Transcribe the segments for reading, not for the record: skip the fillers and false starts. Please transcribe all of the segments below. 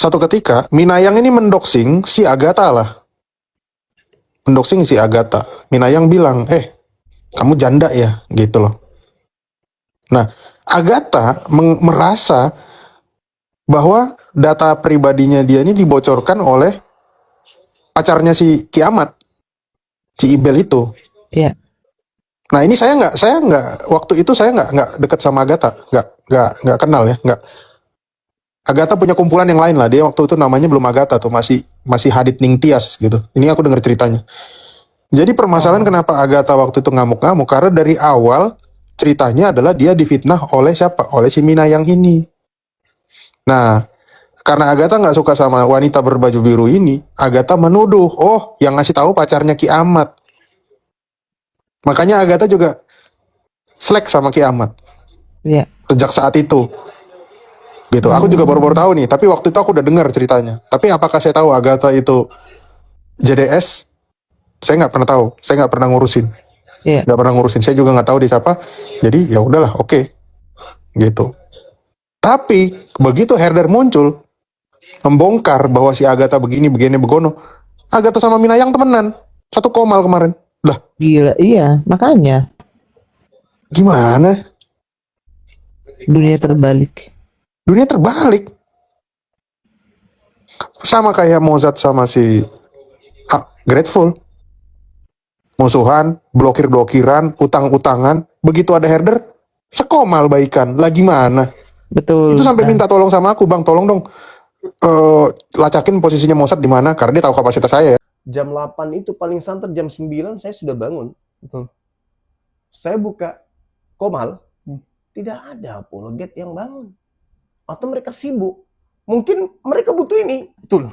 Satu ketika Minayang ini mendoxing si Agatha lah. Mendoxing si Agatha. Minayang bilang, kamu janda ya, gitu loh. Nah, Agatha merasa bahwa data pribadinya dia ini dibocorkan oleh pacarnya si Kiamat, si Ibel itu. Iya. Nah ini saya nggak waktu itu saya nggak dekat sama Agatha, nggak kenal ya, nggak. Agatha punya kumpulan yang lain lah. Dia waktu itu namanya belum Agatha tuh, masih Hadit Ningtyas gitu. Ini aku dengar ceritanya. Jadi permasalahan kenapa Agatha waktu itu ngamuk-ngamuk karena dari awal ceritanya adalah dia difitnah oleh siapa? Oleh si Minayang ini. Nah, karena Agatha nggak suka sama wanita berbaju biru ini, Agatha menuduh, yang ngasih tahu pacarnya Kiamat. Makanya Agatha juga slack sama Kiamat. Iya. Sejak saat itu. Gitu. Aku juga baru-baru tahu nih, tapi waktu itu aku udah dengar ceritanya. Tapi apakah saya tahu Agatha itu JDS? Saya nggak pernah tahu. Saya nggak pernah ngurusin. Iya. Nggak pernah ngurusin. Saya juga nggak tahu dia siapa. Jadi ya udahlah, oke. Gitu. Tapi begitu Herder muncul, membongkar bahwa si Agatha begini begono. Agatha sama Minayang temenan. Satu komal kemarin. Lah, Gila, iya, makanya gimana? dunia terbalik. Dunia terbalik. Sama kayak Mozart sama si Grateful. Musuhan, blokir-blokiran, utang-utangan. Begitu ada Herder, sekomal baikan. Lah gimana? Betul. Itu sampai minta tolong sama aku, Bang, tolong dong lacakin posisinya Mozart di mana, karena dia tahu kapasitas saya ya. Jam 8 itu paling santer, jam 9 saya sudah bangun. Betul. Saya buka Komal, tidak ada apologet yang bangun. Atau mereka sibuk. Mungkin mereka butuh ini. Betul.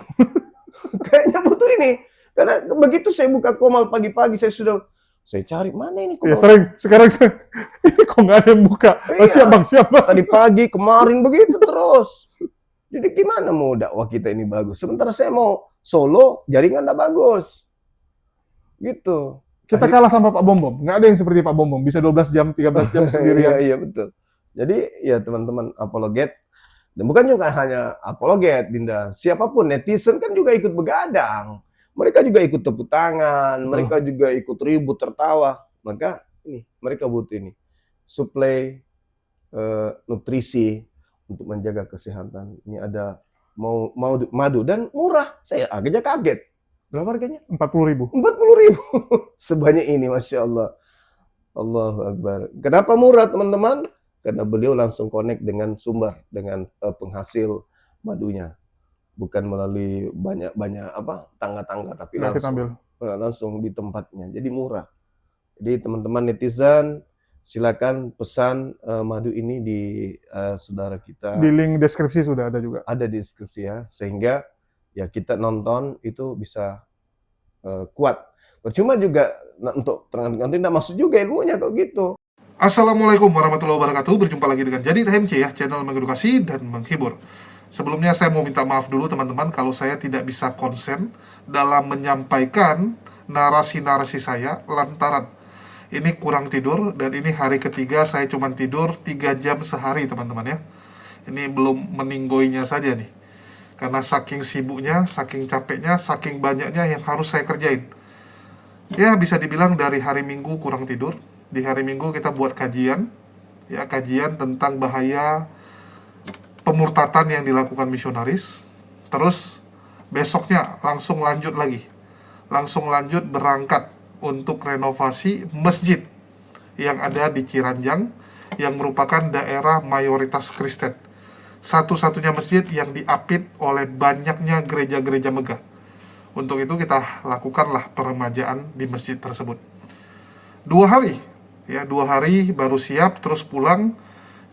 Kayaknya butuh ini. Karena begitu saya buka Komal pagi-pagi, saya cari mana ini Ya, Komal. sekarang ini kok nggak ada yang buka. Iya. Siap bang. Tadi pagi, kemarin begitu terus. Jadi gimana mau dakwah kita ini bagus? Sementara saya mau solo, jaringan nggak bagus. Gitu. Kita kalah sama Pak Bom. Nggak ada yang seperti Pak Bom. Bisa 12 jam, 13 jam sendirian. Iya, betul. Jadi ya teman-teman apologet, dan bukan juga hanya apologet, Dinda. Siapapun, netizen kan juga ikut begadang. Mereka juga ikut tepuk tangan, mereka juga ikut ribut, tertawa. Maka ini, mereka butuh ini. Suplai nutrisi untuk menjaga kesehatan. Ini ada madu dan murah. Saya agaknya kaget. Berapa harganya? 40.000. 40.000. Sebanyak ini, Masya Allah. Allahu Akbar. Kenapa murah, teman-teman? Karena beliau langsung connect dengan sumber, dengan penghasil madunya. Bukan melalui banyak tangga-tangga, tapi langsung di tempatnya. Jadi murah. Jadi teman-teman netizen, silakan pesan madu ini di saudara kita. Di link deskripsi sudah ada juga. Ada di deskripsi ya, sehingga ya kita nonton itu bisa kuat. Percuma juga untuk nanti tidak masuk juga ilmunya kalau gitu. Assalamualaikum warahmatullahi wabarakatuh. Berjumpa lagi dengan Jadi HMC ya, channel mengedukasi dan menghibur. Sebelumnya saya mau minta maaf dulu teman-teman kalau saya tidak bisa konsen dalam menyampaikan narasi-narasi saya lantaran ini kurang tidur, dan ini hari ketiga saya cuma tidur 3 jam sehari teman-teman ya. Ini belum meninggoinya saja nih. Karena saking sibuknya, saking capeknya, saking banyaknya yang harus saya kerjain. Ya bisa dibilang dari hari Minggu kurang tidur. Di hari Minggu kita buat kajian. Ya, kajian tentang bahaya pemurtatan yang dilakukan misionaris. Terus besoknya langsung lanjut lagi. Langsung lanjut berangkat untuk renovasi masjid yang ada di Ciranjang, yang merupakan daerah mayoritas Kristen. Satu-satunya masjid yang diapit oleh banyaknya gereja-gereja megah. Untuk itu kita lakukanlah peremajaan di masjid tersebut. 2 hari baru siap, terus pulang,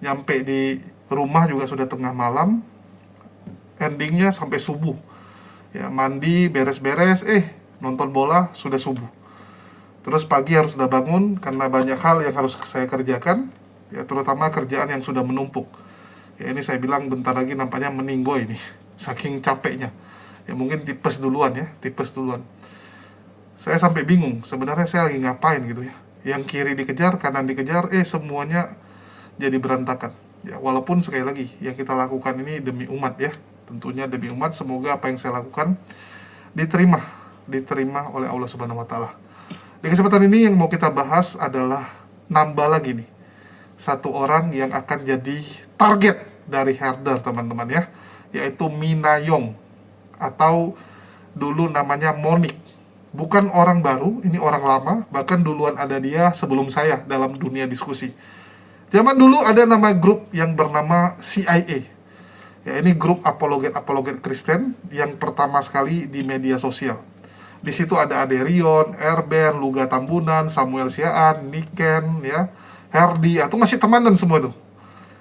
nyampe di rumah juga sudah tengah malam, endingnya sampai subuh. Ya, mandi, beres-beres, nonton bola, sudah subuh. Terus pagi harus sudah bangun, karena banyak hal yang harus saya kerjakan, ya, terutama kerjaan yang sudah menumpuk. Ya, ini saya bilang bentar lagi nampaknya meninggoy ini, saking capeknya. Ya mungkin tipes duluan. Saya sampai bingung, sebenarnya saya lagi ngapain gitu ya. Yang kiri dikejar, kanan dikejar, semuanya jadi berantakan. Ya walaupun sekali lagi, yang kita lakukan ini demi umat ya. tentunya demi umat. Semoga apa yang saya lakukan diterima oleh Allah Subhanahu wa taala. Di kesempatan ini yang mau kita bahas adalah nambah lagi nih satu orang yang akan jadi target dari herder, teman-teman ya, yaitu Mina Yong, atau dulu namanya Monik. Bukan orang baru, ini orang lama, bahkan duluan ada dia sebelum saya dalam dunia diskusi. Zaman dulu ada nama grup yang bernama CIA. Ya, ini grup apologet Kristen yang pertama sekali di media sosial. Di situ ada Aderion, Erben, Luga Tambunan, Samuel Siaan, Niken, ya, Herdi, itu masih temanan semua tuh.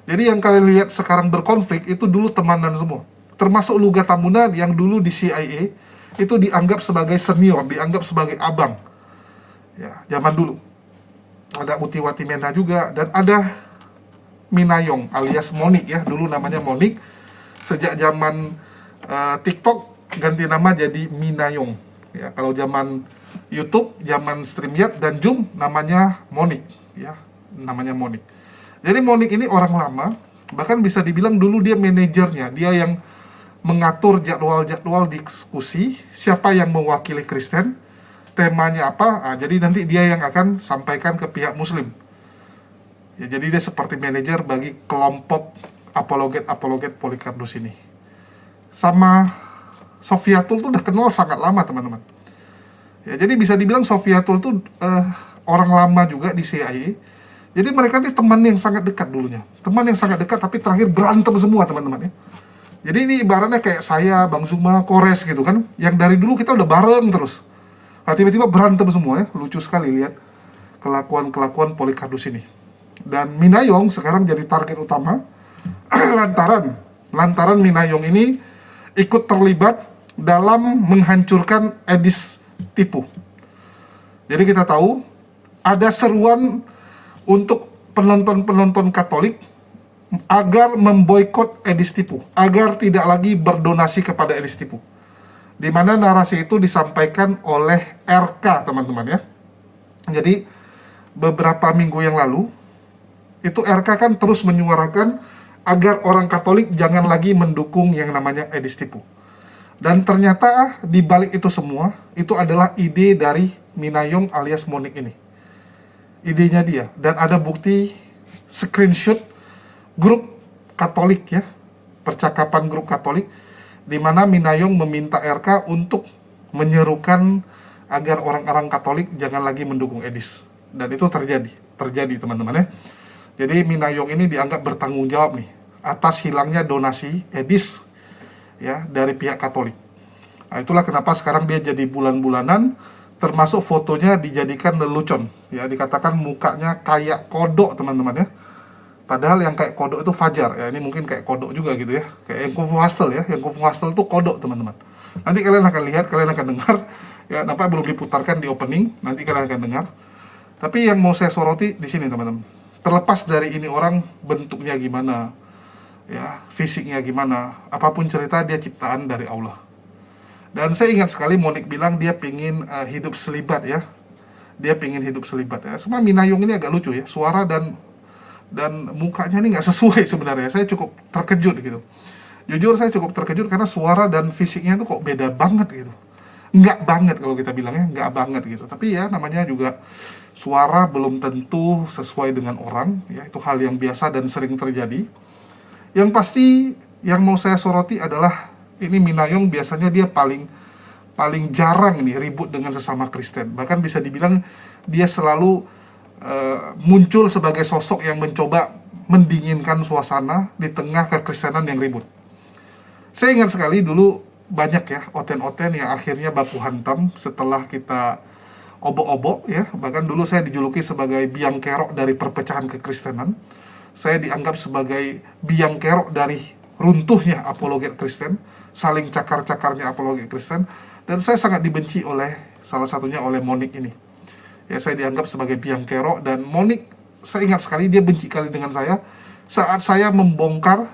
Jadi yang kalian lihat sekarang berkonflik itu dulu temanan semua. Termasuk Luga Tambunan yang dulu di CIA itu dianggap sebagai senior, dianggap sebagai abang. Ya, zaman dulu. Ada Utiwati Mena juga, dan ada Mina Yong alias Monik ya, dulu namanya Monik. Sejak zaman TikTok ganti nama jadi Mina Yong. Ya, kalau zaman YouTube, zaman StreamYard dan Zoom namanya Monik ya, namanya Monik. Jadi Monik ini orang lama, bahkan bisa dibilang dulu dia manajernya, dia yang mengatur jadwal-jadwal diskusi, siapa yang mewakili Kristen, temanya apa, jadi nanti dia yang akan sampaikan ke pihak Muslim. Ya, jadi dia seperti manajer bagi kelompok apologet Polycarpus ini. Sama Sofiatul tuh udah kenal sangat lama, teman-teman. Ya, jadi bisa dibilang Sofiatul tuh orang lama juga di CIA. Jadi mereka ini teman yang sangat dekat dulunya. Teman yang sangat dekat, tapi terakhir berantem semua, teman-teman ya. Jadi ini ibaratnya kayak saya, Bang Zuma, Kores gitu kan. Yang dari dulu kita udah bareng terus. Nah, tiba-tiba berantem semua ya. Lucu sekali lihat kelakuan Polycarpus ini. Dan Mina Yong sekarang jadi target utama lantaran Mina Yong ini ikut terlibat dalam menghancurkan edis tipu. Jadi kita tahu ada seruan untuk penonton Katolik agar memboikot edis tipu, agar tidak lagi berdonasi kepada edis tipu. Di mana narasi itu disampaikan oleh RK, teman-teman ya. Jadi beberapa minggu yang lalu itu RK kan terus menyuarakan agar orang Katolik jangan lagi mendukung yang namanya edis tipu. Dan ternyata di balik itu semua itu adalah ide dari Mina Yong alias Monik ini. Idenya dia, dan ada bukti screenshot grup Katolik ya, percakapan grup Katolik, di mana Mina Yong meminta RK untuk menyerukan agar orang-orang Katolik jangan lagi mendukung edis. Dan itu terjadi teman-teman ya. Jadi Mina Yong ini dianggap bertanggung jawab nih atas hilangnya donasi edis ya dari pihak Katolik. Nah, itulah kenapa sekarang dia jadi bulan-bulanan, termasuk fotonya dijadikan lelucon ya, dikatakan mukanya kayak kodok, teman-teman ya. Padahal yang kayak kodok itu Fajar ya, ini mungkin kayak kodok juga gitu ya, kayak yang Kung Fu Hustle ya, yang Kung Fu Hustle itu kodok, teman-teman. Nanti kalian akan lihat, kalian akan dengar ya, nampak belum diputarkan di opening, nanti kalian akan dengar. Tapi yang mau saya soroti di sini, teman-teman, terlepas dari ini orang bentuknya gimana ya, fisiknya gimana, apapun cerita, dia ciptaan dari Allah. Dan saya ingat sekali Monik bilang dia pingin hidup selibat ya, dia pingin hidup selibat ya. Semua Mina Yong ini agak lucu ya, suara dan mukanya ini nggak sesuai sebenarnya. Saya cukup terkejut gitu, jujur saya cukup terkejut karena suara dan fisiknya itu kok beda banget gitu. Nggak banget kalau kita bilangnya, nggak banget gitu. Tapi ya namanya juga suara belum tentu sesuai dengan orang ya, itu hal yang biasa dan sering terjadi. Yang pasti yang mau saya soroti adalah ini Mina Yong biasanya dia paling jarang nih ribut dengan sesama Kristen. Bahkan bisa dibilang dia selalu muncul sebagai sosok yang mencoba mendinginkan suasana di tengah kekristenan yang ribut. Saya ingat sekali dulu banyak ya oten-oten yang akhirnya baku hantam setelah kita obok-obok ya. Bahkan dulu saya dijuluki sebagai biang kerok dari perpecahan kekristenan. Saya dianggap sebagai biang kerok dari runtuhnya apologet Kristen, saling cakar-cakarnya apologet Kristen. Dan saya sangat dibenci oleh salah satunya oleh Monik ini. Ya, saya dianggap sebagai biang kerok, dan Monik, saya ingat sekali dia benci kali dengan saya saat saya membongkar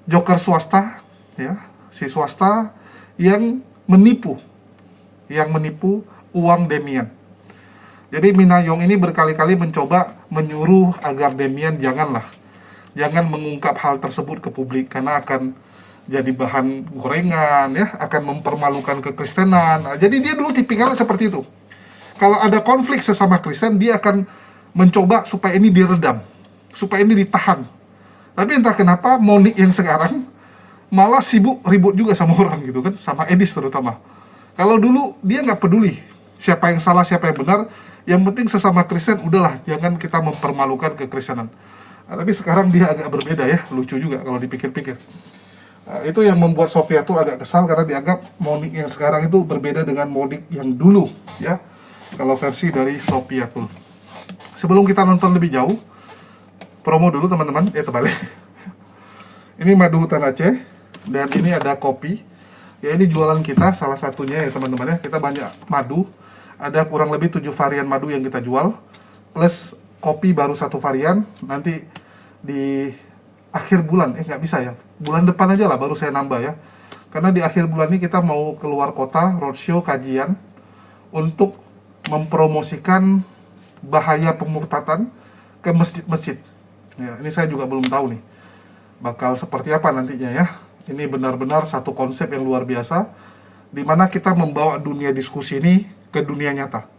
joker swasta ya, si swasta yang menipu uang Demian. Jadi Mina Yong ini berkali-kali mencoba menyuruh agar Demian jangan mengungkap hal tersebut ke publik karena akan jadi bahan gorengan ya, akan mempermalukan kekristenan. Nah, jadi dia dulu tipikalnya seperti itu. Kalau ada konflik sesama Kristen, dia akan mencoba supaya ini diredam, supaya ini ditahan. Tapi entah kenapa Monik yang sekarang malah sibuk ribut juga sama orang gitu kan, sama Edis terutama. Kalau dulu dia nggak peduli siapa yang salah, siapa yang benar, yang penting sesama Kristen udahlah, jangan kita mempermalukan kekristenan. Nah, tapi sekarang dia agak berbeda ya, lucu juga kalau dipikir-pikir. Nah, itu yang membuat Sofia tuh agak kesal karena dianggap Monik yang sekarang itu berbeda dengan Monik yang dulu ya. Kalau versi dari Sofia tuh. Sebelum kita nonton lebih jauh, promo dulu teman-teman, terbalik. Ini madu hutan Aceh dan ini ada kopi. Ya ini jualan kita salah satunya ya teman-teman ya. Kita banyak madu. Ada kurang lebih 7 varian madu yang kita jual. Plus kopi baru 1 varian. Nanti di akhir bulan, nggak bisa ya. Bulan depan aja lah baru saya nambah ya. Karena di akhir bulan ini kita mau keluar kota, roadshow, kajian. Untuk mempromosikan bahaya pemurtatan ke masjid-masjid. Ya, ini saya juga belum tahu nih. Bakal seperti apa nantinya ya. Ini benar-benar satu konsep yang luar biasa, di mana kita membawa dunia diskusi ini ke dunia nyata.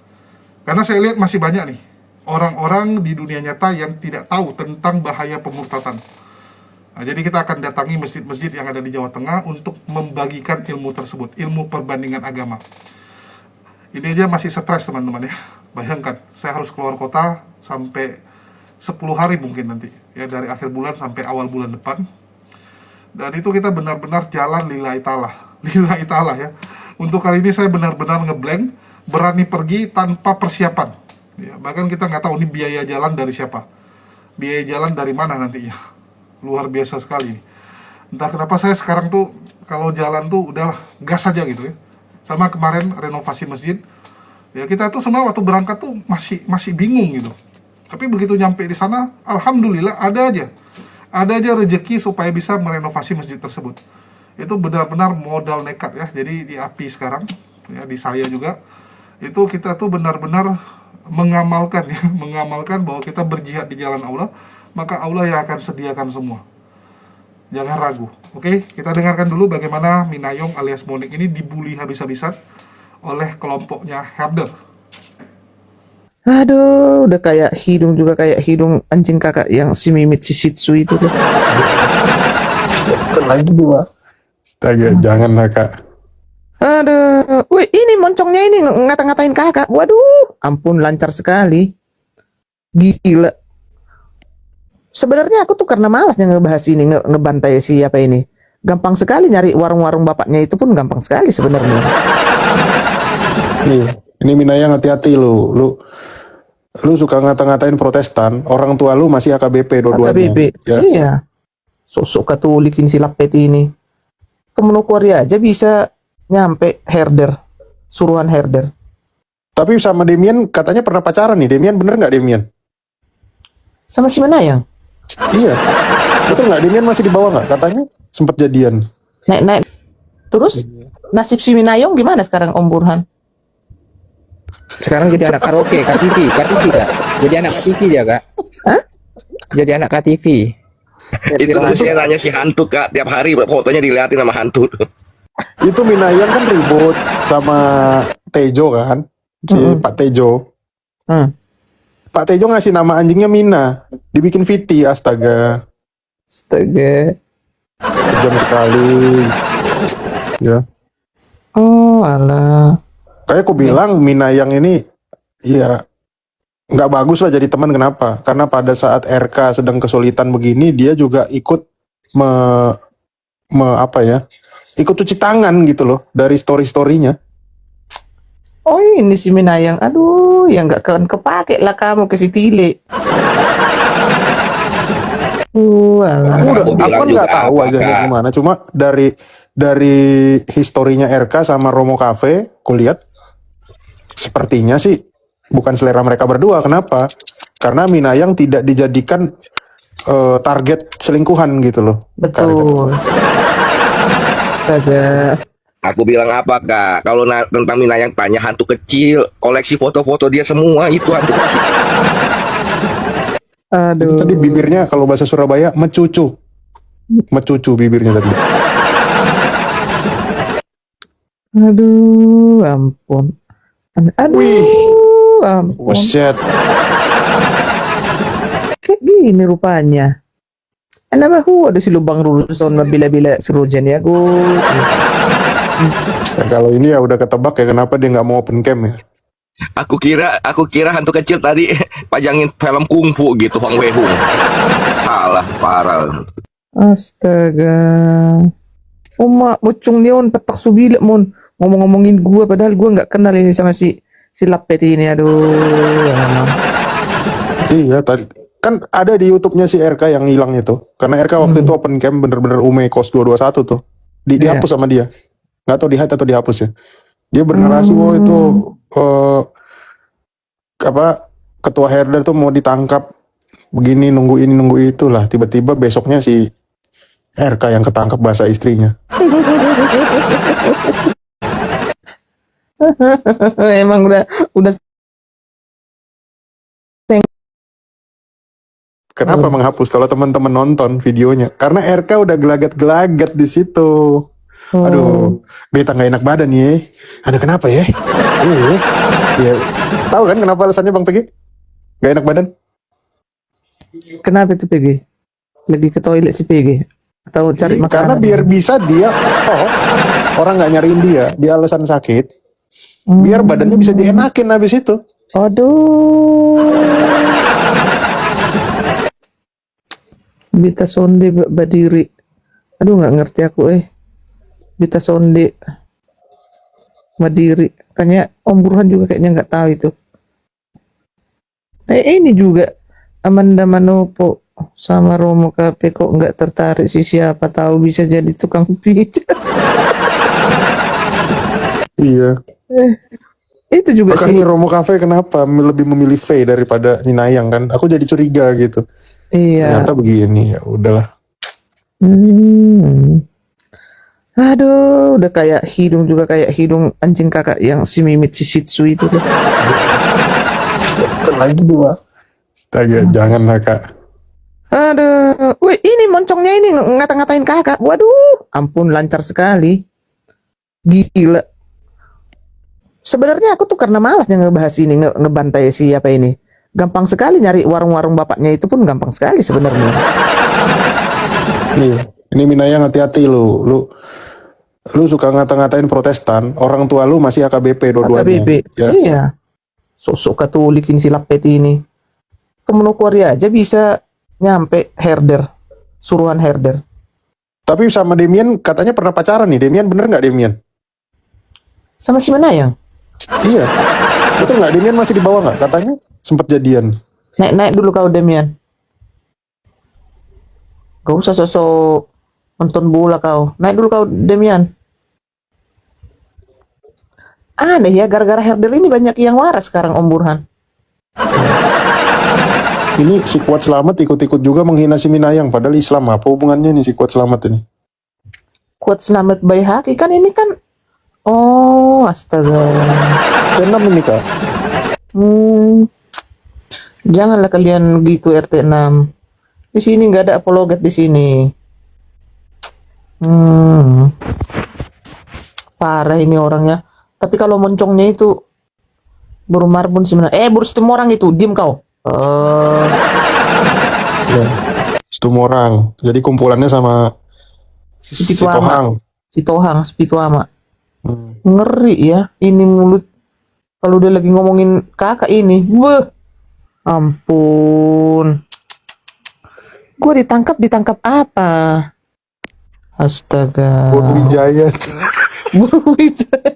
Karena saya lihat masih banyak nih, orang-orang di dunia nyata yang tidak tahu tentang bahaya pemurtatan. Nah, jadi kita akan datangi masjid-masjid yang ada di Jawa Tengah untuk membagikan ilmu tersebut, ilmu perbandingan agama. Ini aja masih stres teman-teman ya. Bayangkan, saya harus keluar kota sampai 10 hari mungkin nanti. Ya, dari akhir bulan sampai awal bulan depan. Dan itu kita benar-benar jalan lillahi ta'ala. Lillahi ta'ala ya. Untuk kali ini saya benar-benar ngeblank, berani pergi tanpa persiapan. Ya, bahkan kita nggak tahu ini biaya jalan dari siapa. Biaya jalan dari mana nantinya. Luar biasa sekali. Entah kenapa saya sekarang tuh, kalau jalan tuh udah gas aja gitu ya. Sama kemarin renovasi masjid. Ya kita tuh semua waktu berangkat tuh masih bingung gitu. Tapi begitu nyampe di sana, alhamdulillah ada aja rezeki supaya bisa merenovasi masjid tersebut. Itu benar-benar modal nekat ya. Jadi di API sekarang, ya di saya juga, itu kita tuh benar-benar mengamalkan ya, mengamalkan bahwa kita berjihad di jalan Allah, maka Allah yang akan sediakan semua. Jangan ragu. Oke, kita dengarkan dulu bagaimana Minayong alias Monik ini dibully habis-habisan oleh kelompoknya Herder. Aduh, udah kayak hidung juga kayak hidung anjing kakak yang si Mimit si Shih Tzu itu tuh. Lagi dua. Astaga, jangan lah kak. Aduh, wih ini moncongnya ini ngata-ngatain kakak. Waduh, ampun lancar sekali. Gila. Sebenarnya aku tuh karena malas ngebahas ini, ngebantai siapa ini. Gampang sekali nyari warung-warung bapaknya itu pun gampang sekali sebenarnya. Nih, ini Minayang hati-hati lu suka ngata-ngatain Protestan, orang tua lu masih AKBP dua-duanya. AKBP, Ya. iya. Sosok Katolikin si Lapet ini. Kemenukuri aja bisa nyampe Herder, suruhan Herder. Tapi sama Demian katanya pernah pacaran nih. Demian bener nggak Demian? Sama si Minayang. Iya. Betul nggak? Demian masih di bawah nggak? Katanya sempat jadian. Naik. Terus nasib si Minayong gimana sekarang Om Burhan? Sekarang jadi anak karaoke, KTV Kak. Jadi anak KTV dia Kak. Hah? Jadi anak KTV. Itu saya tanya si hantu Kak, tiap hari fotonya dilihatin sama hantu. Itu Minayang kan ribut sama Tejo kan, si Pak Tejo. Pak Tejo ngasih nama anjingnya Mina, dibikin Viti, astaga. Jam sekali. Ya. Oh alah. Kayak aku bilang Minayang ini ya nggak bagus lah jadi teman. Kenapa? Karena pada saat RK sedang kesulitan begini dia juga ikut ikut cuci tangan gitu loh dari story-storynya. Oh ini si Minayang. Aduh, yang nggak kepake lah kamu ke si Tile. Alah. Aku kan nggak tahu aja gimana. Cuma dari historinya RK sama Romo Cafe, aku lihat sepertinya sih bukan selera mereka berdua. Kenapa? Karena Minayang tidak dijadikan target selingkuhan gitu loh. Betul. Astaga. Aku bilang apa Kak? Kalau tentang Minayang tanya hantu kecil, koleksi foto-foto dia semua itu hantu kecil. Aduh. Itu tadi bibirnya kalau bahasa Surabaya mecucu bibirnya tadi. Aduh, ampun. Aduh, Wih. ampun. Buset. Kayak gini rupanya. Ano ba ho? Ada si lubang ruson mabila-bila si Rojan ya, gue. Ya, kalau ini ya udah ketebak ya kenapa dia nggak mau open cam ya. Aku kira hantu kecil tadi pajangin film kungfu gitu, Hong Wei Hung. Salah, parah. Astaga. Mak, bocong neon petak subila mon. Ngomong-ngomongin gua padahal gua nggak kenal ini sama si Lapet ini. Aduh. Emang. Iya tadi kan ada di YouTube-nya si RK yang hilang itu. Karena RK waktu itu open cam bener-bener Ume Kos 221 tuh. Iya. Dihapus sama dia. Nggak tahu di-hide atau dihapus ya. Dia bernarasi bahwa itu ketua herder tuh mau ditangkap begini nunggu ini nunggu itulah. Tiba-tiba besoknya si RK yang ketangkap bahasa istrinya. Emang udah Kenapa menghapus kalau teman-teman nonton videonya? Karena RK udah gelagat-gelagat di situ. Aduh, beta nggak enak badan ya. Ada kenapa ya? Iya. Tahu kan kenapa alasannya Bang Pegi? Gak enak badan? Kenapa itu PG? Lagi ke toilet si PG? Atau cari makanan? Karena biar bisa dia orang nggak nyariin dia alasan sakit. Biar badannya bisa dienakin habis itu. Aduh. Bita sonde badiri. Aduh nggak ngerti aku Bita sonde badiri. Kayaknya Om Burhan juga kayaknya nggak tahu itu. Ini juga Amanda Manopo sama Romo KP kok nggak tertarik sih, siapa tahu bisa jadi tukang pijat. Iya. Itu juga Makanya sih. Romo Cafe kenapa lebih memilih Faye daripada Ninayang kan? Aku jadi curiga gitu. Iya. Ternyata begini, ya udahlah. Aduh, udah kayak hidung juga kayak hidung anjing kakak yang si Mimit si Shih Tzu itu tuh. Lagi dua. Astaga, janganlah Kak. Aduh, wih ini moncongnya ini ngata-ngatain kakak. Waduh, ampun lancar sekali. Gila. Sebenarnya aku tuh karena malas ngebahas ini, ngebantai siapa ini. Gampang sekali nyari warung-warung bapaknya itu pun gampang sekali sebenarnya. Nih, ini Minayang hati-hati lu suka ngata-ngatain Protestan, orang tua lu masih AKBP dua-duanya. AKBP. Ya. Iya. Sosok Katolikin si Lapet ini. Ke Manokwari aja bisa nyampe herder, suruhan herder. Tapi sama Demian katanya pernah pacaran nih. Demian bener nggak Demian? Sama si Manayang. Iya. Betul nggak Demian masih di bawah nggak? Katanya sempat jadian. Naik dulu kau Demian. Gak usah sosok nonton bola kau. Naik dulu kau Demian. Aneh ya, gara-gara herder ini banyak yang waras sekarang Om Burhan. Ini si Kuat Selamat ikut-ikut juga menghina si Minayang. Padahal Islam apa hubungannya nih si Kuat Selamat ini? Kuat Selamat Bayi Haki kan ini kan. Oh, astaga. Kenapa ini Kak? Janganlah kalian gitu RT 6. Di sini nggak ada apologet di sini. Parah ini orangnya. Tapi kalau moncongnya itu Buru Marbun sebenarnya. Buru semua orang itu, diem kau. Ya. Setum orang. Jadi kumpulannya sama si Tohang. Si Tohang, Spituama. Ngeri ya. Ini mulut. Kalau dia lagi ngomongin kakak ini. Wah. Ampun. Gue ditangkap apa? Astaga. Buru Wijaya. Buru Wijaya.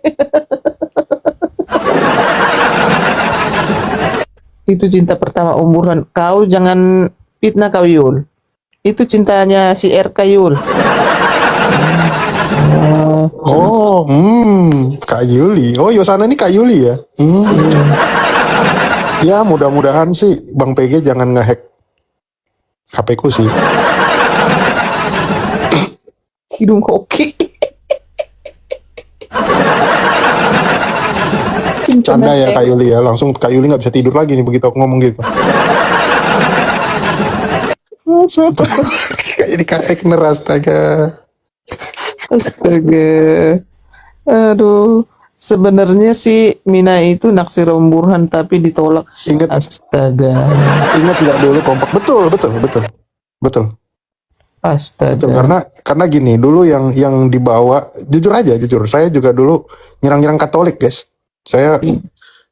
Itu cinta pertama Om Burhan. Kau jangan fitnah kau Yul. Itu cintanya si RK Yul. Kak Yuli. Oh, Yosana ini Kak Yuli ya? Ya, mudah-mudahan sih Bang PG jangan ngehack HP ku sih. Hidung koki. Canda ya Kak Yuli ya. Langsung Kak Yuli nggak bisa tidur lagi nih begitu aku ngomong gitu. Kayak di Kak Ekner, astaga. Astaga. Aduh, sebenarnya sih Mina itu naksir Om Burhan tapi ditolak. Ingat Astaga, ingat nggak dulu kompak? Betul, betul, betul, betul. Betul, astaga. karena gini, dulu yang dibawa, jujur aja, jujur, saya juga dulu nyerang-nyerang Katolik, guys. Saya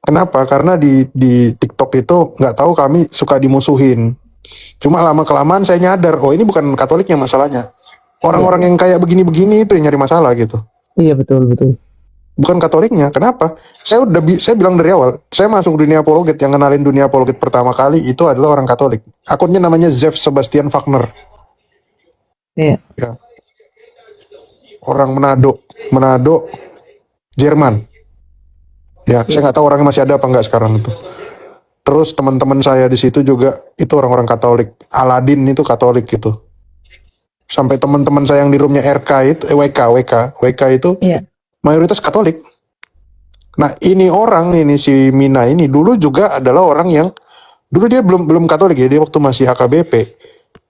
kenapa? Karena di TikTok itu nggak tahu kami suka dimusuhin. Cuma lama kelamaan saya nyadar, oh ini bukan Katoliknya masalahnya. Orang-orang yang kayak begini-begini itu yang nyari masalah gitu. Iya betul betul. Bukan Katoliknya. Kenapa? Saya bilang dari awal, saya masuk dunia apologet, yang kenalin dunia apologet pertama kali itu adalah orang Katolik. Akunnya namanya Zev Sebastian Wagner. Iya. Ya. Orang Manado, Jerman. Ya, saya nggak tahu orangnya masih ada apa nggak sekarang itu. Terus teman-teman saya di situ juga itu orang-orang Katolik. Aladin itu Katolik gitu. Sampai teman-teman saya yang di roomnya RK itu, WK itu Iya. mayoritas Katolik. Nah, ini si Mina ini dulu juga adalah orang yang dulu dia belum Katolik ya, dia waktu masih HKBP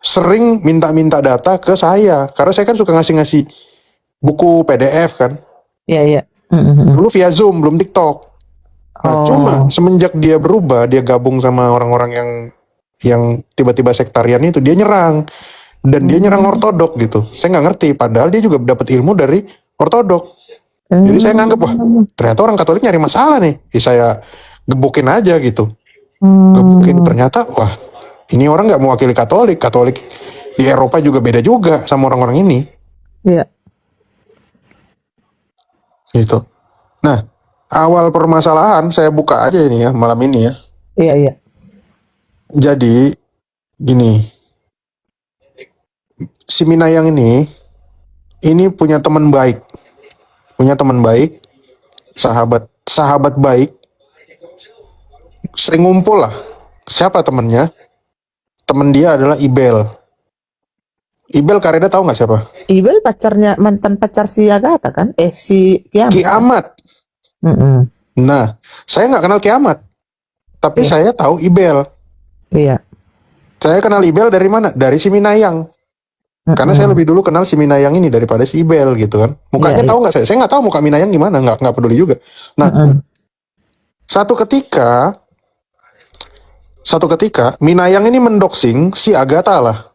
sering minta-minta data ke saya karena saya kan suka ngasih buku PDF kan. Iya iya. Mm-mm. Dulu via Zoom, belum TikTok. Nah, Oh. cuma semenjak dia berubah, dia gabung sama orang-orang yang tiba-tiba sektarian itu, dia nyerang. Dan dia nyerang ortodok gitu. Saya nggak ngerti, padahal dia juga dapat ilmu dari ortodok. Jadi saya nganggep, wah ternyata orang Katolik nyari masalah nih. Saya gebukin aja gitu. Gebukin, ternyata wah ini orang nggak mewakili Katolik. Katolik di Eropa juga beda juga sama orang-orang ini. Iya. Gitu. Nah, awal permasalahan saya buka aja ini ya, malam ini ya. Iya iya. Jadi, gini. Si Minayang ini punya teman baik. Sahabat baik. Sering ngumpul lah. Siapa temennya? Temen dia adalah Ibel. Ibel Kareda tahu nggak siapa? Ibel mantan pacar si Agatha kan? Si Kiamat. Kiamat. Mm-mm. Nah, saya nggak kenal Kiamat. Tapi Iya. saya tahu Ibel. Iya. Saya kenal Ibel dari mana? Dari si Minayang. Karena saya lebih dulu kenal si Minayang ini daripada si Ibel gitu kan. Mukanya Iya, tahu nggak saya? Saya nggak tahu muka Minayang gimana, nggak peduli juga. Nah, satu ketika Minayang ini mendoxing si Agatha lah.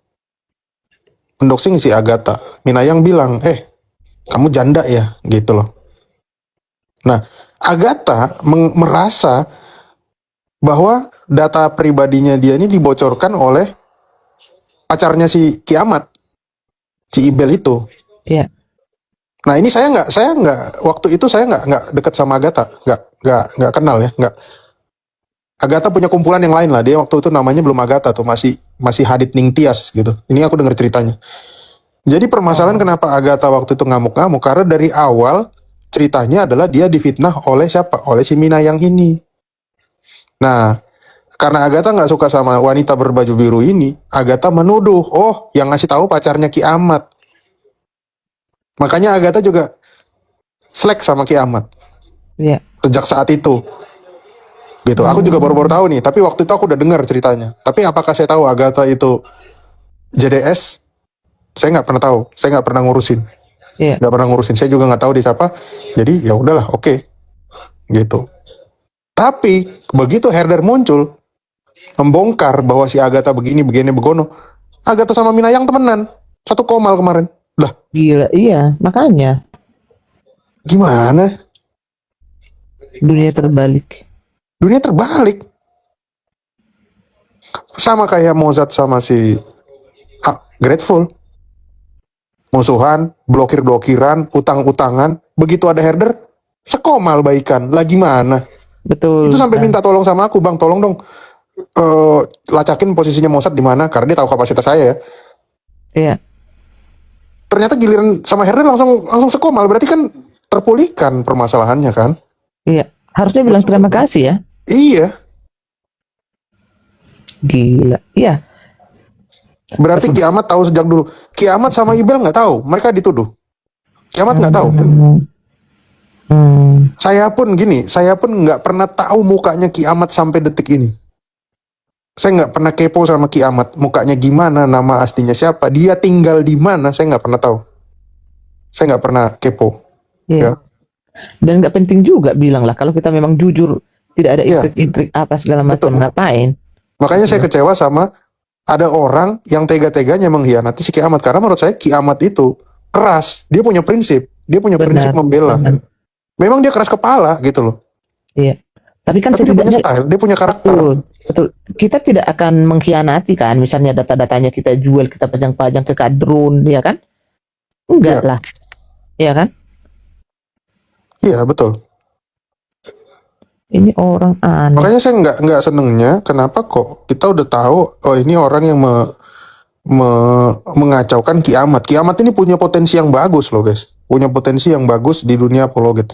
Mendoxing si Agatha. Minayang bilang, kamu janda ya, gitu loh. Nah, Agatha merasa bahwa data pribadinya dia ini dibocorkan oleh pacarnya si Kiamat, si Ibel itu. Iya. Nah ini saya nggak waktu itu saya nggak dekat sama Agatha, nggak kenal ya, nggak. Agatha punya kumpulan yang lain lah. Dia waktu itu namanya belum Agatha tuh, masih Hadit Ningtyas gitu. Ini aku dengar ceritanya. Jadi permasalahan kenapa Agatha waktu itu ngamuk-ngamuk karena dari awal ceritanya adalah dia difitnah oleh siapa? Oleh si Minayang ini. Nah, karena Agatha nggak suka sama wanita berbaju biru ini, Agatha menuduh, oh yang ngasih tahu pacarnya Kiamat. Makanya Agatha juga slack sama Kiamat. Iya. Sejak saat itu. Gitu. Aku juga baru-baru tahu nih, tapi waktu itu aku udah dengar ceritanya. Tapi apakah saya tahu Agatha itu JDS? Saya nggak pernah tahu. Saya nggak pernah ngurusin. Iya. Nggak pernah ngurusin. Saya juga nggak tahu dia siapa. Jadi ya udahlah, oke. Gitu. Tapi begitu Herder muncul membongkar bahwa si Agatha begini begono, Agatha sama Minayang temenan. Satu komal kemarin. Lah, Gila, iya, makanya gimana? dunia terbalik. Dunia terbalik. Sama kayak Mozart sama si Grateful. Musuhan, blokir-blokiran, utang-utangan. Begitu ada Herder, sekomal baikan. Lah gimana? Betul. Itu sampai minta tolong sama aku, Bang, tolong dong lacakin posisinya Mozart di mana, karena dia tahu kapasitas saya ya. Iya. Ternyata giliran sama Herder langsung sekomal, berarti kan terpulihkan permasalahannya kan? Iya. Harusnya bilang terima kasih ya. Iya, Gila. Iya. berarti Kiamat tahu sejak dulu. Kiamat sama Ibel nggak tahu, mereka dituduh. Kiamat nggak tahu. Saya pun nggak pernah tahu mukanya Kiamat sampai detik ini. Saya nggak pernah kepo sama Kiamat, mukanya gimana, nama aslinya siapa, dia tinggal di mana, saya nggak pernah tahu. Saya nggak pernah kepo. Iya. Ya. Dan nggak penting juga bilang lah kalau kita memang jujur, tidak ada Iya. intrik-intrik apa segala macam, Betul. ngapain? Makanya saya kecewa sama ada orang yang tega-teganya mengkhianati si Kiamat, karena menurut saya Kiamat itu keras, dia punya prinsip Benar, membela. benar. Memang dia keras kepala gitu loh. Iya. Tapi kan Tapi dia punya setidaknya style, dia punya karakter. betul, betul. Kita tidak akan mengkhianati kan, misalnya data-datanya kita jual, kita pajang-pajang ke kadrun, ya kan? Enggak Iya. lah, ya kan? Iya betul. Ini orang aneh. Makanya saya nggak senengnya kenapa kok kita udah tahu oh ini orang yang mengacaukan Kiamat. Kiamat ini punya potensi yang bagus loh guys, punya potensi yang bagus di dunia apologet.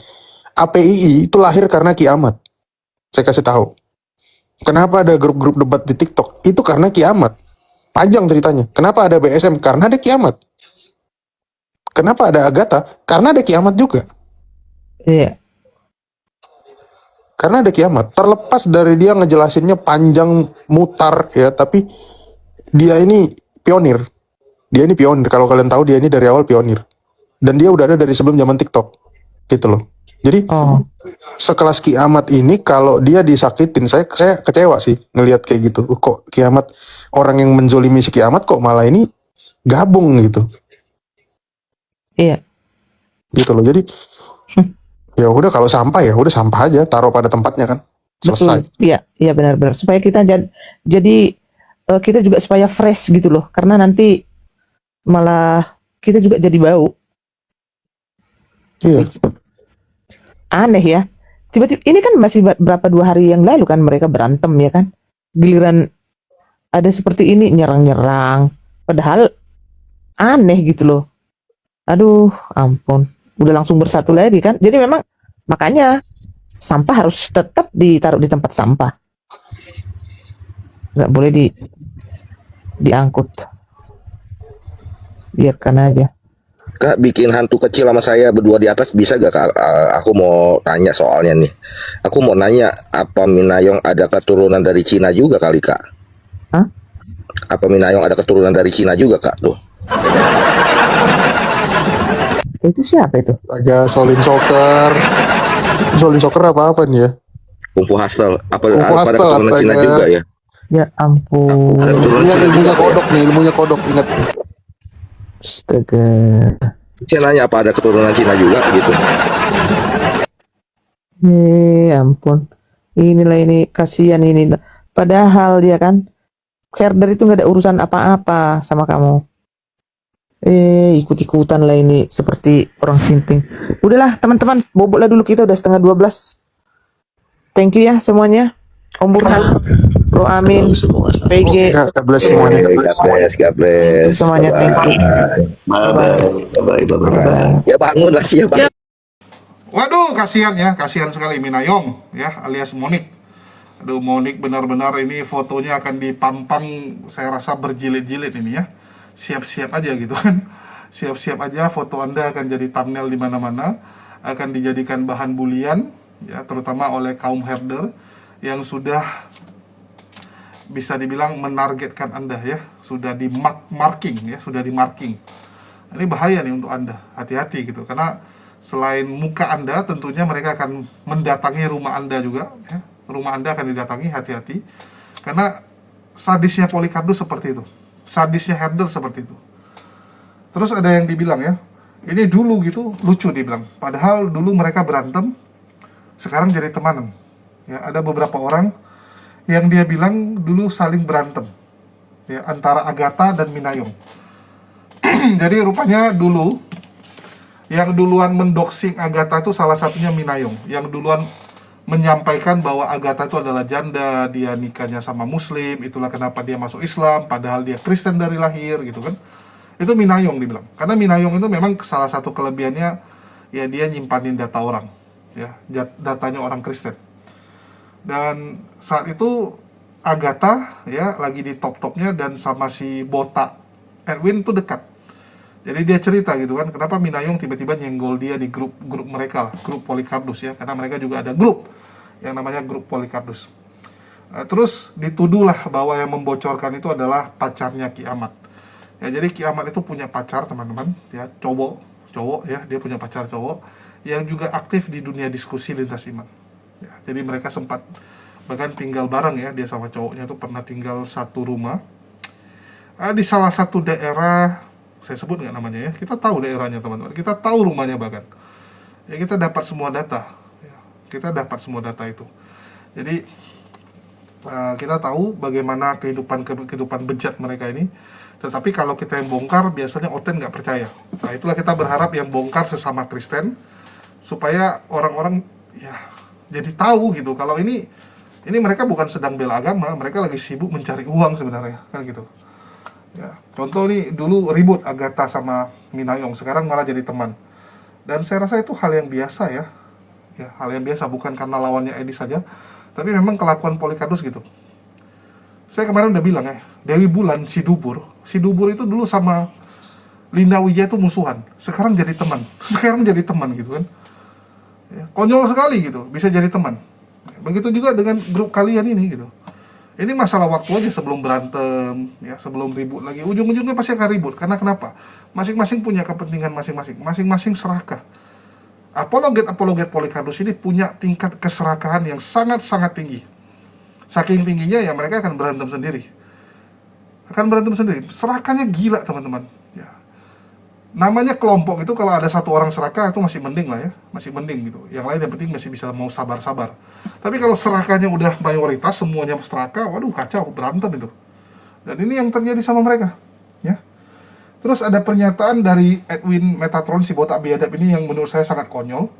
APII itu lahir karena Kiamat. Saya kasih tahu. Kenapa ada grup-grup debat di TikTok? Itu karena Kiamat. Panjang ceritanya. Kenapa ada BSM? Karena ada Kiamat. Kenapa ada Agatha? Karena ada Kiamat juga. Iya. Karena ada Kiamat. Terlepas dari dia ngejelasinnya panjang mutar ya, tapi dia ini pionir. Dia ini pionir. Kalau kalian tahu dia ini dari awal pionir. Dan dia udah ada dari sebelum zaman TikTok. Gitu loh. Jadi Oh, sekelas Kiamat ini kalau dia disakitin, saya kecewa sih ngelihat kayak gitu. Kok Kiamat, orang yang menzolimi si Kiamat kok malah ini gabung gitu. iya. Gitu loh. Jadi ya udah, kalau sampah ya udah sampah aja, taruh pada tempatnya kan. Selesai. Betul. Iya, iya benar-benar. Supaya kita jadi kita juga supaya fresh gitu loh. Karena nanti malah kita juga jadi bau. Iya. Aneh ya. Tiba-tiba ini kan masih berapa 2 hari yang lalu kan mereka berantem ya kan. Giliran ada seperti ini nyerang-nyerang. Padahal aneh gitu loh. Aduh, ampun. Udah langsung bersatu lagi kan. Jadi memang makanya sampah harus tetap ditaruh di tempat sampah. Nggak boleh diangkut. Biarkan aja. Kak, bikin hantu kecil sama saya berdua di atas bisa gak Kak? Aku mau tanya soalnya nih. Aku mau nanya, apa Minayong ada keturunan dari Cina juga kali Kak? Hah? Apa Minayong ada keturunan dari Cina juga Kak? Tuh. Itu siapa itu? Agak Solin Soccer apa nih ya? Kung Fu Hustle. Apa Kung Fu ada Hustle, keturunan Cina astaga. juga ya? Ya ampun. Ada keturunan Ini Cina ilmunya juga ya? kodok nih, ilmunya kodok, ingat. Astaga. Saya nanya apa ada keturunan Cina juga gitu. Ampun. Inilah ini kasihan ini. Padahal dia kan herder itu nggak ada urusan apa-apa sama kamu. Ikut-ikutan lah ini seperti orang sinting. Udahlah teman-teman, bobok lah dulu, kita udah setengah 12. Thank you ya semuanya. Om Burhan, Bro Amin, PG, God bless semuanya. God bless. semuanya. Thank you. Bye. Ya bangun lah sih ya Bang. Waduh, kasihan ya, kasihan sekali Minayong ya, alias Monik. Aduh, Monik benar-benar ini fotonya akan dipampang, saya rasa berjilid-jilid ini ya. Siap-siap aja gitu kan. Siap-siap aja, foto Anda akan jadi thumbnail di mana-mana, akan dijadikan bahan bulian ya, terutama oleh kaum herder yang sudah bisa dibilang menargetkan Anda ya, sudah di marking ya, sudah di marking. Ini bahaya nih untuk Anda, hati-hati gitu, karena selain muka Anda, tentunya mereka akan mendatangi rumah Anda juga ya. Rumah Anda akan didatangi, hati-hati, karena sadisnya Polycardus seperti itu, sadisnya herder seperti itu. Terus ada yang dibilang ya, ini dulu gitu lucu dibilang, padahal dulu mereka berantem, sekarang jadi temanan. Ya, ada beberapa orang yang dia bilang dulu saling berantem ya, antara Agatha dan Minayong. Jadi rupanya dulu yang duluan mendoxing Agatha itu salah satunya Minayong, yang duluan menyampaikan bahwa Agatha itu adalah janda, dia nikahnya sama Muslim, itulah kenapa dia masuk Islam, padahal dia Kristen dari lahir gitu kan. Itu Minayong dibilang, karena Minayong itu memang salah satu kelebihannya ya, dia nyimpanin data orang ya, datanya orang Kristen. Dan saat itu Agatha ya lagi di top-topnya dan sama si botak Edwin tuh dekat. Jadi dia cerita gitu kan, kenapa Minayong tiba-tiba nyenggol dia di grup mereka, grup Polycardus ya, karena mereka juga ada grup yang namanya grup Polycardus. Terus dituduhlah bahwa yang membocorkan itu adalah pacarnya Kiamat. Ya, jadi Kiamat itu punya pacar teman-teman ya, cowok ya, dia punya pacar cowok yang juga aktif di dunia diskusi lintas iman. Ya, jadi mereka sempat bahkan tinggal bareng ya, dia sama cowoknya tuh pernah tinggal satu rumah di salah satu daerah, saya sebut nggak namanya ya, kita tahu daerahnya teman-teman, kita tahu rumahnya bahkan. Ya kita dapat semua data, ya, kita dapat semua data itu. Jadi kita tahu bagaimana kehidupan bejat mereka ini. Tetapi kalau kita yang bongkar, biasanya Oten nggak percaya. Nah itulah kita berharap yang bongkar sesama Kristen, supaya orang-orang ya jadi tahu gitu kalau ini mereka bukan sedang bela agama, mereka lagi sibuk mencari uang sebenarnya, kan gitu. Ya, contoh nih dulu ribut Agatha sama Minayong, sekarang malah jadi teman. Dan saya rasa itu hal yang biasa ya. Ya, hal yang biasa, bukan karena lawannya Edi saja, tapi memang kelakuan Polikardus gitu. Saya kemarin udah bilang ya, Dewi Bulan, si Dubur itu dulu sama Linda Wijaya itu musuhan, sekarang jadi teman. Sekarang jadi teman gitu kan. Ya, konyol sekali gitu, bisa jadi teman. Begitu juga dengan grup kalian ini gitu. Ini masalah waktu aja sebelum berantem, ya sebelum ribut lagi. Ujung-ujungnya pasti akan ribut. Karena kenapa? Masing-masing punya kepentingan masing-masing. Masing-masing serakah. Apologet Polikardus ini punya tingkat keserakahan yang sangat-sangat tinggi. Saking tingginya ya mereka akan berantem sendiri. Serakahnya gila teman-teman. Ya. Namanya kelompok itu kalau ada satu orang serakah itu masih mending lah ya. Masih mending gitu. Yang lain yang penting masih bisa mau sabar-sabar. Tapi kalau serakahnya udah mayoritas, semuanya serakah, waduh kacau, berantem itu. Dan ini yang terjadi sama mereka. Ya. Terus ada pernyataan dari Edwin Metatron, si botak biadab ini yang menurut saya sangat konyol.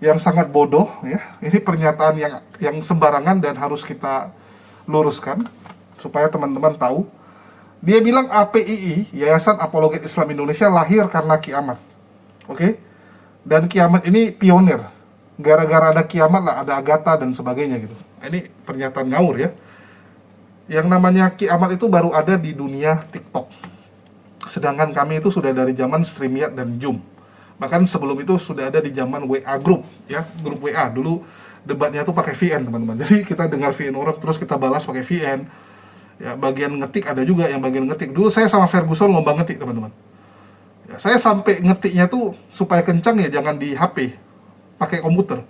Yang sangat bodoh ya. Ini pernyataan yang sembarangan dan harus kita luruskan supaya teman-teman tahu. Dia bilang APII, Yayasan Apologet Islam Indonesia, lahir karena kiamat. Oke? Dan kiamat ini pionir. Gara-gara ada kiamat lah, ada Agatha dan sebagainya gitu. Ini pernyataan ngawur ya. Yang namanya kiamat itu baru ada di dunia TikTok. Sedangkan kami itu sudah dari zaman StreamYard dan Zoom. Bahkan sebelum itu sudah ada di zaman WA Group, ya, grup WA. Dulu debatnya tuh pakai VN, teman-teman. Jadi kita dengar VN orang, terus kita balas pakai VN. Ya, bagian ngetik ada juga yang bagian ngetik. Dulu saya sama Ferguson lomba ngetik, teman-teman. Ya, saya sampai ngetiknya tuh supaya kencang ya, jangan di HP, pakai komputer.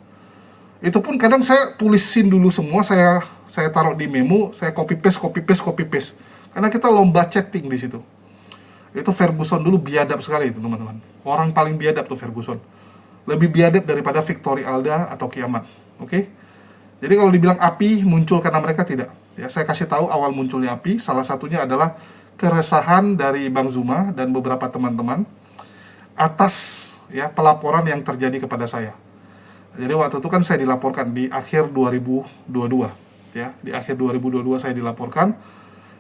Itu pun kadang saya tulisin dulu semua, saya taruh di memo, saya copy paste. Karena kita lomba chatting di situ. Itu Ferguson dulu biadab sekali itu teman-teman. Orang paling biadab tuh Ferguson. Lebih biadab daripada Victory Alda atau Kiamat. Oke? Jadi kalau dibilang api muncul karena mereka, tidak. Ya, saya kasih tahu awal munculnya api. Salah satunya adalah keresahan dari Bang Zuma dan beberapa teman-teman atas ya pelaporan yang terjadi kepada saya. Jadi waktu itu kan saya dilaporkan di akhir 2022. Ya, di akhir 2022 saya dilaporkan.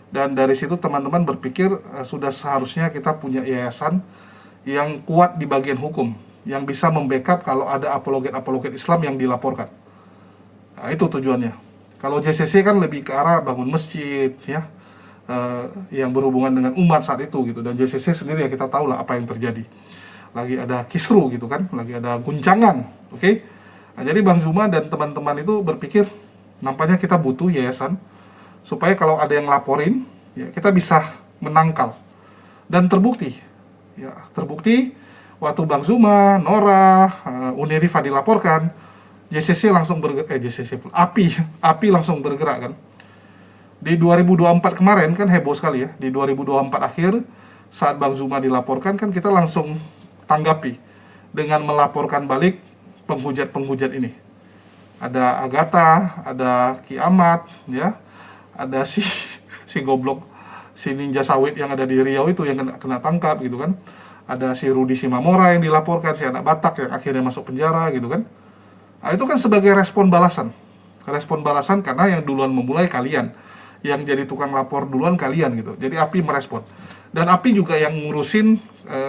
Dan dari situ teman-teman berpikir sudah seharusnya kita punya yayasan yang kuat di bagian hukum, yang bisa membackup kalau ada apologet Islam yang dilaporkan. Nah, itu tujuannya. Kalau JCC kan lebih ke arah bangun masjid, ya, yang berhubungan dengan umat saat itu gitu. Dan JCC sendiri ya kita tahu lah apa yang terjadi. Lagi ada kisru gitu kan, lagi ada guncangan, oke? Nah, jadi Bang Zuma dan teman-teman itu berpikir nampaknya kita butuh yayasan supaya kalau ada yang laporin, ya kita bisa menangkal. Dan terbukti waktu Bang Zuma, Nora, Unirifa dilaporkan, JCC langsung bergerak, API langsung bergerak kan. Di 2024 kemarin kan heboh sekali ya, di 2024 akhir saat Bang Zuma dilaporkan kan kita langsung tanggapi dengan melaporkan balik penghujat ini. Ada Agatha, ada Kiamat, ya. Ada si goblok, si ninja sawit yang ada di Riau itu yang kena tangkap gitu kan. Ada si Rudi Simamora yang dilaporkan, si anak Batak yang akhirnya masuk penjara gitu kan. Nah, itu kan sebagai respon balasan karena yang duluan memulai kalian, yang jadi tukang lapor duluan kalian gitu. Jadi API merespon. Dan API juga yang ngurusin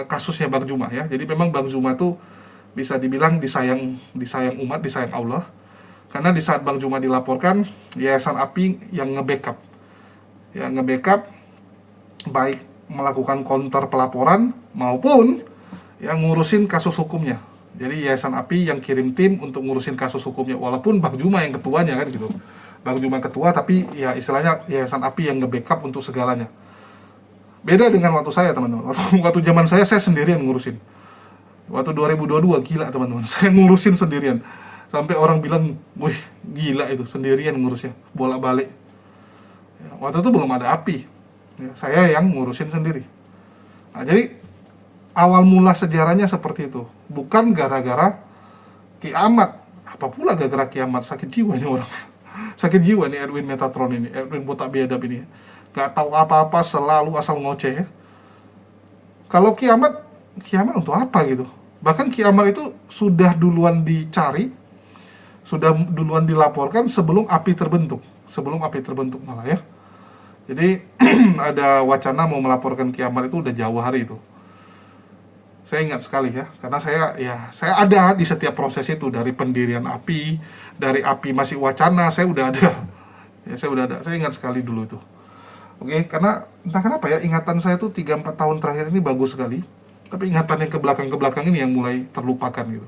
kasusnya Bang Zuma ya. Jadi memang Bang Zuma tuh bisa dibilang disayang umat, disayang Allah. Karena di saat Bang Zuma dilaporkan, Yayasan API yang nge-backup. Ya, nge-backup baik melakukan counter pelaporan maupun yang ngurusin kasus hukumnya. Jadi Yayasan API yang kirim tim untuk ngurusin kasus hukumnya, walaupun Bang Zuma yang ketuanya kan gitu. Bang Zuma ketua, tapi ya istilahnya Yayasan API yang nge-backup untuk segalanya. Beda dengan waktu saya teman-teman. Waktu zaman saya sendirian ngurusin. Waktu 2022 gila teman-teman, saya ngurusin sendirian. Sampai orang bilang, wih gila itu sendirian ngurusnya, bolak-balik. Ya, waktu itu belum ada api, ya, saya yang ngurusin sendiri. Nah, jadi awal mula sejarahnya seperti itu, bukan gara-gara kiamat. Apa pula gara-gara kiamat, sakit jiwa ini orang. Sakit jiwa nih Edwin Metatron ini, Edwin botak biadab ini. Gak tahu apa-apa, selalu asal ngoceh ya. Kalau kiamat untuk apa gitu? Bahkan kiamat itu sudah duluan dicari, sudah duluan dilaporkan sebelum api terbentuk. Sebelum api terbentuk malah ya. Jadi ada wacana mau melaporkan kiamat itu udah jauh hari itu. Saya ingat sekali ya, karena saya ada di setiap proses itu, dari pendirian api, dari api masih wacana, saya udah ada. Ya, saya ingat sekali dulu itu. Oke, karena entah kenapa ya, ingatan saya tuh 3-4 tahun terakhir ini bagus sekali. Tapi ingatan yang ke belakang ini yang mulai terlupakan gitu.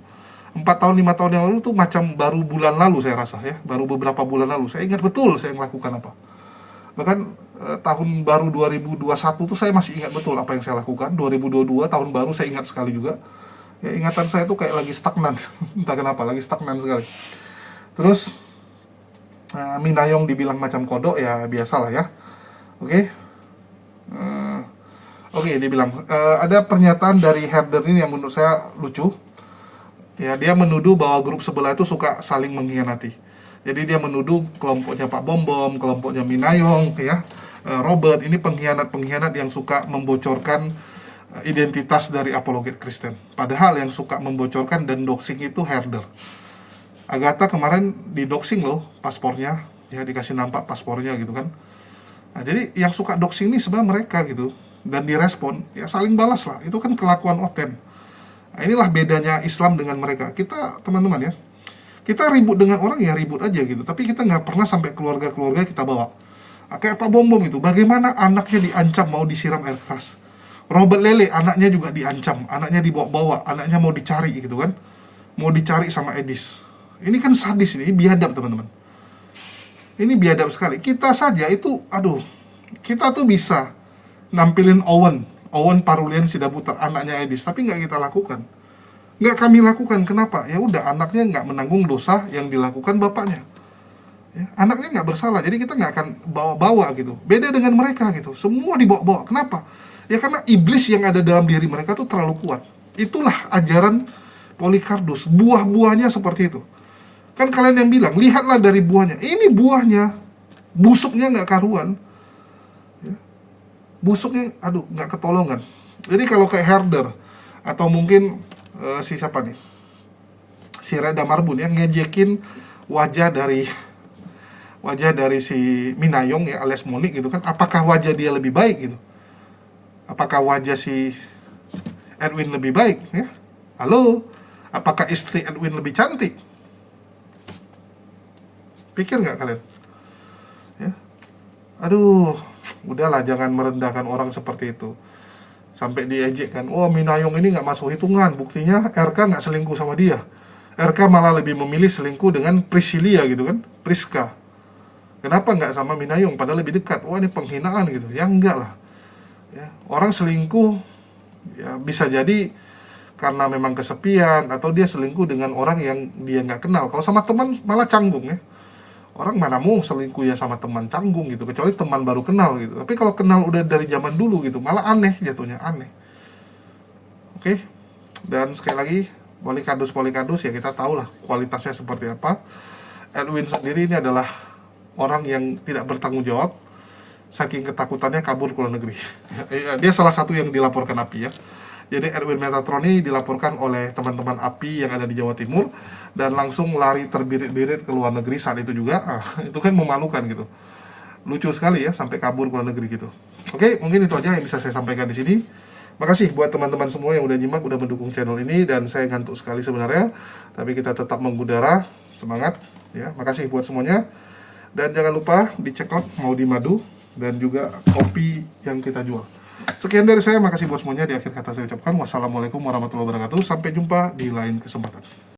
4 tahun, 5 tahun yang lalu tuh macam baru bulan lalu saya rasa ya. Baru beberapa bulan lalu, saya ingat betul saya melakukan apa. Bahkan tahun baru 2021 tuh saya masih ingat betul apa yang saya lakukan. 2022 tahun baru saya ingat sekali juga. Ya, ingatan saya tuh kayak lagi stagnan. Entah kenapa, lagi stagnan sekali. Terus Minayong dibilang macam kodok, ya biasalah ya. Oke. Oke, dibilang ada pernyataan dari Herder ini yang menurut saya lucu. Ya, dia menuduh bahwa grup sebelah itu suka saling mengkhianati. Jadi dia menuduh kelompoknya Pak Bom Bom, kelompoknya Minayong, ya, Robert ini pengkhianat yang suka membocorkan identitas dari apologet Kristen. Padahal yang suka membocorkan dan doxing itu Herder. Agatha kemarin di doxing loh paspornya, ya dikasih nampak paspornya gitu kan. Nah, jadi yang suka doxing ini sebenarnya mereka gitu. Dan direspon, ya saling balas lah. Itu kan kelakuan oten. Nah, inilah bedanya Islam dengan mereka. Kita, teman-teman ya, kita ribut dengan orang ya ribut aja gitu. Tapi kita nggak pernah sampai keluarga-keluarga kita bawa. Nah, kayak Pak Bom Bom itu, bagaimana anaknya diancam mau disiram air keras. Robert Lele, anaknya juga diancam. Anaknya dibawa-bawa, anaknya mau dicari gitu kan. Mau dicari sama Edis. Ini kan sadis ini, biadab teman-teman. Ini biadab sekali. Kita saja itu, aduh, kita tuh bisa nampilin Owen Parulian Sidaputar, anaknya Edis, tapi nggak kita lakukan, nggak kami lakukan. Kenapa? Ya udah, anaknya nggak menanggung dosa yang dilakukan bapaknya. Ya, anaknya nggak bersalah, jadi kita nggak akan bawa-bawa gitu. Beda dengan mereka gitu, semua dibawa-bawa. Kenapa? Ya karena iblis yang ada dalam diri mereka tuh terlalu kuat. Itulah ajaran Polycarpus, buah-buahnya seperti itu. Kan kalian yang bilang, lihatlah dari buahnya. Ini buahnya, busuknya nggak karuan. Busuknya, aduh, nggak ketolongan. Jadi kalau kayak Herder atau mungkin si siapa nih, si Reda Marbun yang ngejekin wajah dari si Minayong ya alias Monik gitu kan, apakah wajah dia lebih baik gitu? Apakah wajah si Edwin lebih baik ya? Halo, apakah istri Edwin lebih cantik? Pikir nggak kalian? Ya, aduh. Udahlah, jangan merendahkan orang seperti itu. Sampai diejek kan, oh Minayong ini nggak masuk hitungan. Buktinya RK nggak selingkuh sama dia. RK malah lebih memilih selingkuh dengan Priscilia gitu kan, Priska. Kenapa nggak sama Minayong, padahal lebih dekat? Wah, ini penghinaan gitu. Ya enggak lah. Ya, orang selingkuh ya bisa jadi karena memang kesepian, atau dia selingkuh dengan orang yang dia nggak kenal. Kalau sama teman malah canggung ya. Orang mana mau selingkuh ya sama teman, canggung gitu, kecuali teman baru kenal gitu. Tapi kalau kenal udah dari zaman dulu gitu, malah aneh jatuhnya, aneh. Oke. Dan sekali lagi, Polycarpus ya kita tahu lah kualitasnya seperti apa. Edwin sendiri ini adalah orang yang tidak bertanggung jawab, saking ketakutannya kabur ke luar negeri. Dia salah satu yang dilaporkan API ya. Jadi Edwin Metatron ini dilaporkan oleh teman-teman API yang ada di Jawa Timur dan langsung lari terbirit-birit ke luar negeri saat itu juga. Itu kan memalukan gitu. Lucu sekali ya, sampai kabur ke luar negeri gitu. Oke, mungkin itu aja yang bisa saya sampaikan di sini. Makasih buat teman-teman semua yang udah nyimak, udah mendukung channel ini, dan saya ngantuk sekali sebenarnya, tapi kita tetap mengudara, semangat ya. Makasih buat semuanya. Dan jangan lupa dicek out Maudi Madu dan juga kopi yang kita jual. Sekian dari saya, makasih buat semuanya. Di akhir kata saya ucapkan wassalamualaikum warahmatullahi wabarakatuh. Sampai jumpa di lain kesempatan.